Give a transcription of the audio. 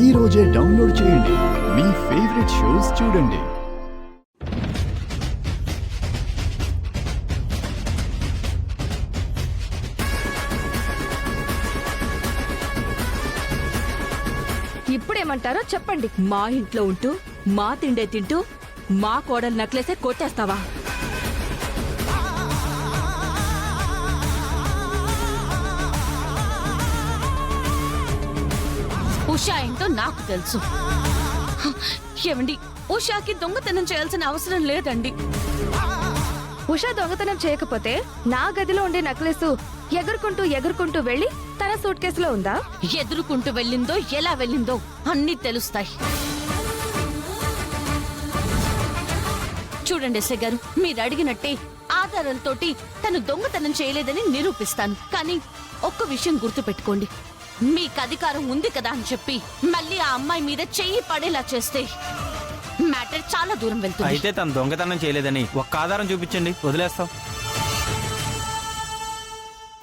ఈ రోజే డౌన్లోడ్ చేయండి. మీ ఫేవరెట్ షోస్ చూడండి. ఇప్పుడేమంటారో చెప్పండి. మా ఇంట్లో ఉంటూ మా తిండే తింటూ మా కోడలు నక్లేసే కొట్టేస్తావా? ఉషా ఏంటో నాకు తెలుసు. ఏమండి, ఉషాకి దొంగతనం చేయాల్సిన అవసరం లేదండి. ఉషా దొంగతనం చేయకపోతే నా గదిలో ఉండే నక్లెస్ ఎగురుకుంటూ వెళ్లి తన సూట్ కేసులో ఉందా? ఎదురుకుంటూ వెళ్ళిందో ఎలా వెళ్ళిందో అన్నీ తెలుస్తాయి. చూడండి ఎస్ఐ గారు, మీరు అడిగినట్టే ఆధారాలతోటి తను దొంగతనం చేయలేదని నిరూపిస్తాను. కానీ ఒక్క విషయం గుర్తుపెట్టుకోండి, మీకు అధికారం ఉంది కదా అని చెప్పి మళ్ళీ ఆ అమ్మాయి మీద చెయ్యి పడేలా చేస్తే మ్యాటర్ చాలా దూరం వెళ్తుంది. అయితే తను దొంగతనం చేయలేదని ఒక్క ఆధారం చూపించండి, వదిలేస్తాం.